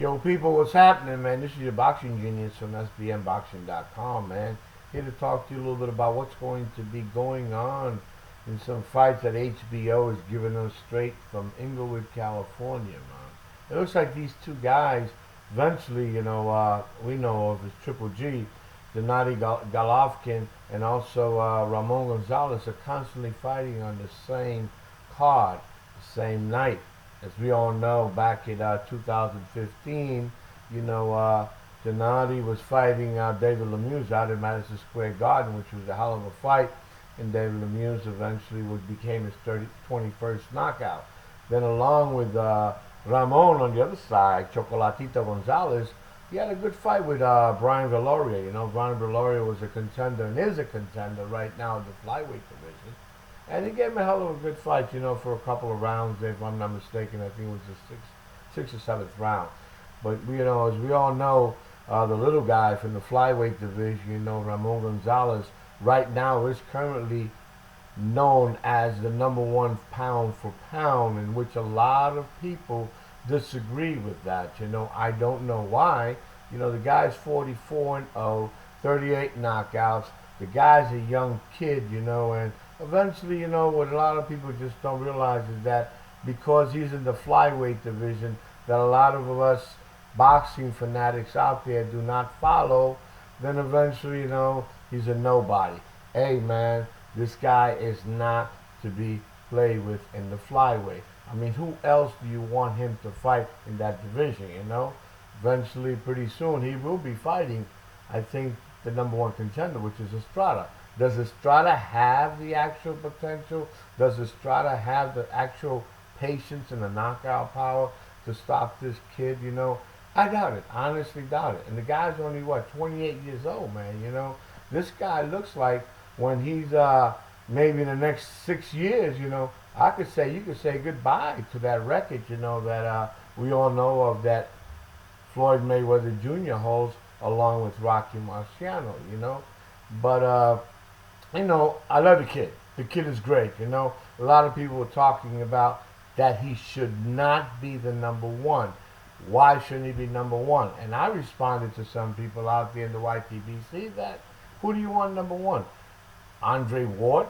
Yo, people, what's happening, man? This is your boxing genius from SBMboxing.com, man. Here to talk to you a little bit about what's going to be going on in some fights that HBO is giving us straight from Inglewood, California, man. It looks like these two guys, eventually, we know of as Triple G, Gennady Golovkin, and also Ramon Gonzalez are constantly fighting on the same card, the same night. As we all know, back in 2015, Gennady was fighting David Lemieux out in Madison Square Garden, which was a hell of a fight, and David Lemieux eventually became his 21st knockout. Then along with Ramon on the other side, Chocolatito Gonzalez, he had a good fight with Brian Viloria. Brian Viloria was a contender and is a contender right now in the flyweight division. And he gave him a hell of a good fight, for a couple of rounds. If I'm not mistaken, I think it was the sixth or seventh round. But, as we all know, the little guy from the flyweight division, Ramon Gonzalez, right now is currently known as the number one pound for pound, in which a lot of people disagree with that. I don't know why. The guy's 44-0, 38 knockouts. The guy's a young kid, and eventually, what a lot of people just don't realize is that because he's in the flyweight division, that a lot of us boxing fanatics out there do not follow, then eventually, he's a nobody. Hey, man, this guy is not to be played with in the flyweight. I mean, who else do you want him to fight in that division, Eventually, pretty soon, he will be fighting, I think, the number one contender, which is Estrada. Does Estrada have the actual potential? Does Estrada have the actual patience and the knockout power to stop this kid, I doubt it. Honestly doubt it. And the guy's only, 28 years old, man, This guy looks like when he's maybe in the next 6 years, you could say goodbye to that record, that we all know of that Floyd Mayweather Jr. holds along with Rocky Marciano, But, I love the kid. The kid is great, A lot of people were talking about that he should not be the number one. Why shouldn't he be number one? And I responded to some people out there in the YTBC that, who do you want number one? Andre Ward?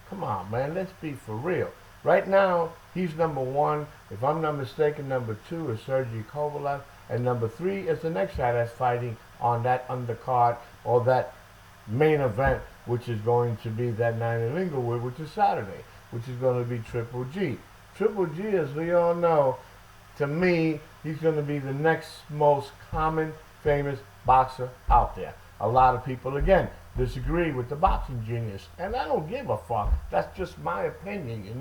Come on, man, let's be for real. Right now, he's number one. If I'm not mistaken, number two is Sergey Kovalev, and number three is the next guy that's fighting on that undercard or that main event, which is going to be that night in Inglewood, which is Saturday, which is going to be Triple G. Triple G, as we all know, to me, he's going to be the next most common, famous boxer out there. A lot of people, again, disagree with the boxing genius, and I don't give a fuck. That's just my opinion,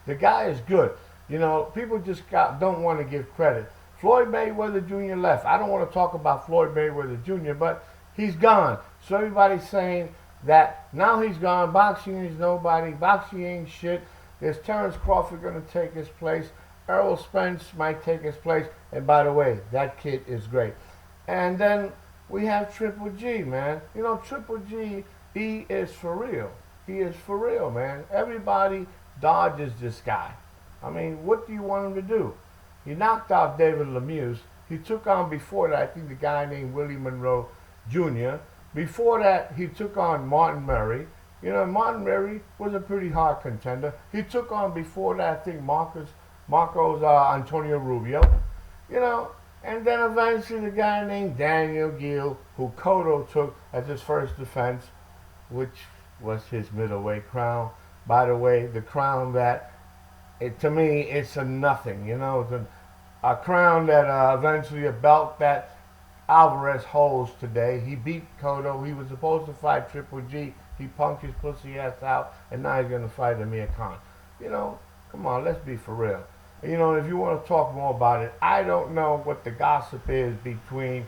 The guy is good. People just don't want to give credit. Floyd Mayweather Jr. left. I don't want to talk about Floyd Mayweather Jr., but he's gone. So everybody's saying that now he's gone. Boxing is nobody. Boxing ain't shit. There's Terrence Crawford going to take his place. Errol Spence might take his place. And by the way, that kid is great. And then we have Triple G, man. Triple G, he is for real. He is for real, man. Everybody dodges this guy. I mean, what do you want him to do? He knocked out David Lemieux. He took on before that, I think, the guy named Willie Monroe Jr. Before that, he took on Martin Murray. Martin Murray was a pretty hard contender. He took on before that, I think, Marcos Antonio Rubio. And then eventually the guy named Daniel Gill, who Cotto took as his first defense, which was his middleweight crown. By the way, the crown that, to me, it's a nothing. It's a crown that eventually a belt that Alvarez holds today. He beat Cotto. He was supposed to fight Triple G. He punked his pussy ass out, and now he's going to fight Amir Khan. Come on, let's be for real. If you want to talk more about it, I don't know what the gossip is between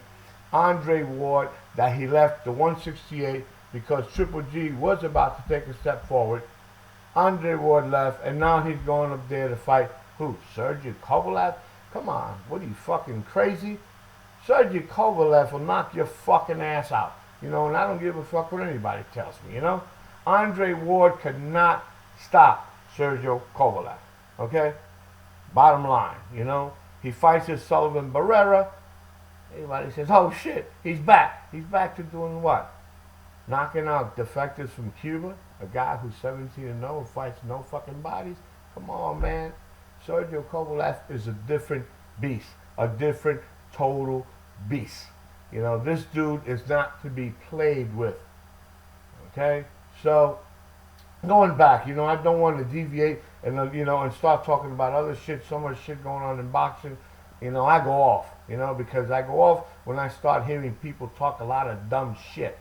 Andre Ward, that he left the 168 because Triple G was about to take a step forward. Andre Ward left, and now he's going up there to fight who? Sergey Kovalev? Come on, what are you, fucking crazy? Sergey Kovalev will knock your fucking ass out. And I don't give a fuck what anybody tells me, Andre Ward could not stop Sergio Kovalev, okay? Bottom line, he fights his Sullivan Barrera. Everybody says, oh shit, he's back. He's back to doing what? Knocking out defectors from Cuba? A guy who's 17-0 who fights no fucking bodies? Come on, man. Sergio Kovalev is a different beast. A different total beast. You know, this dude is not to be played with. Okay? So, going back, you know, I don't want to deviate and, you know, and start talking about other shit, so much shit going on in boxing. You know, I go off, you know, because I go off when I start hearing people talk a lot of dumb shit.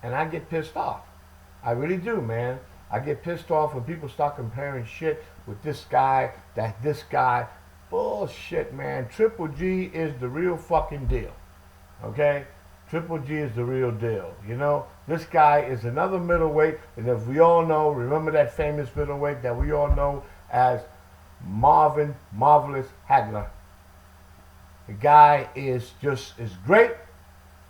And I get pissed off. I really do, man. I get pissed off when people start comparing shit with this guy, this guy. Bullshit, man. Triple G is the real fucking deal. Okay? Triple G is the real deal. You know, this guy is another middleweight, and if we all know, remember that famous middleweight that we all know as Marvin Marvelous Hagler. The guy is just as great,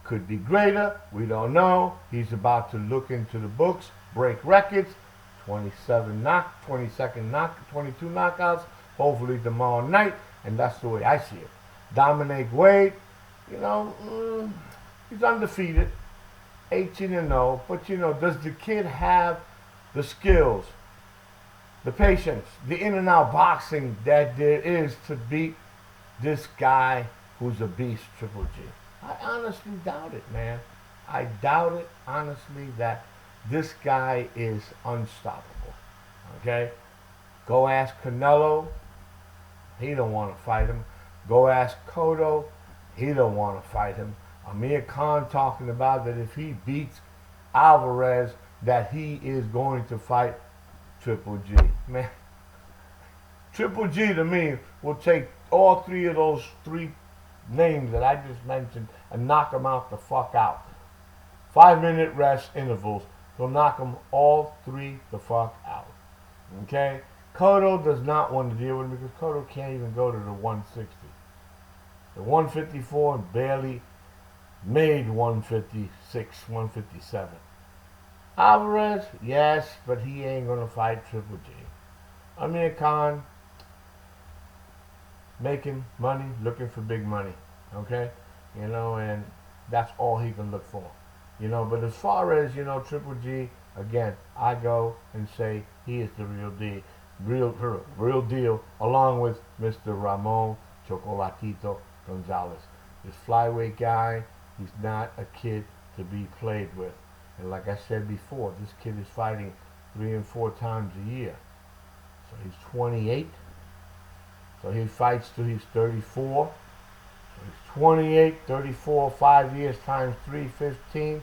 could be greater, we don't know. He's about to look into the books, break records, 22 knockouts, hopefully tomorrow night, and that's the way I see it. Dominic Wade, you know, he's undefeated, 18-0, but you know, does the kid have the skills, the patience, the in and out boxing that there is to beat this guy who's a beast, Triple G? I honestly doubt it, man. I doubt it, honestly, that this guy is unstoppable. Okay? Go ask Canelo. He don't want to fight him. Go ask Cotto. He don't want to fight him. Amir Khan talking about that if he beats Alvarez, that he is going to fight Triple G. Man, Triple G to me will take all three of those three names that I just mentioned and knock them out the fuck out. 5-minute rest intervals. He'll knock them all three the fuck out. Okay? Cotto does not want to deal with him because Cotto can't even go to the 160. The 154 barely made 156, 157. Alvarez, yes, but he ain't gonna fight Triple G. Amir Khan, making money, looking for big money, okay? You know, and that's all he can look for. You know, but as far as, you know, Triple G, again, I go and say he is the real deal, real deal, along with Mr. Ramon Chocolatito Gonzalez. This flyweight guy, he's not a kid to be played with. And like I said before, this kid is fighting 3 and 4 times a year. So he's 28. So he fights till he's 34. So he's 28, 34, 5 years times 3, 15.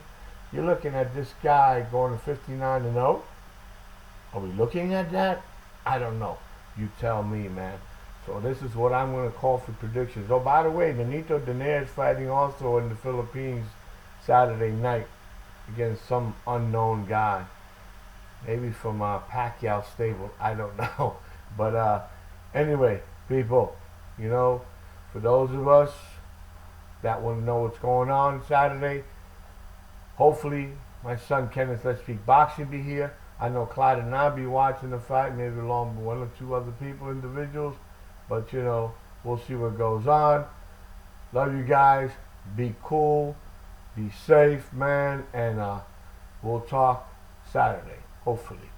You're looking at this guy going to 59-0. Are we looking at that? I don't know. You tell me, man. So this is what I'm going to call for predictions. Oh, by the way, Benito Donaire is fighting also in the Philippines Saturday night against some unknown guy. Maybe from Pacquiao stable. I don't know. But anyway, people, you know, for those of us that want to know what's going on Saturday, hopefully my son Kenneth Let's Speak Boxing be here. I know Clyde and I be watching the fight, maybe along with 1 or 2 other people, individuals. But, you know, we'll see what goes on. Love you guys. Be cool. Be safe, man. And we'll talk Saturday, hopefully.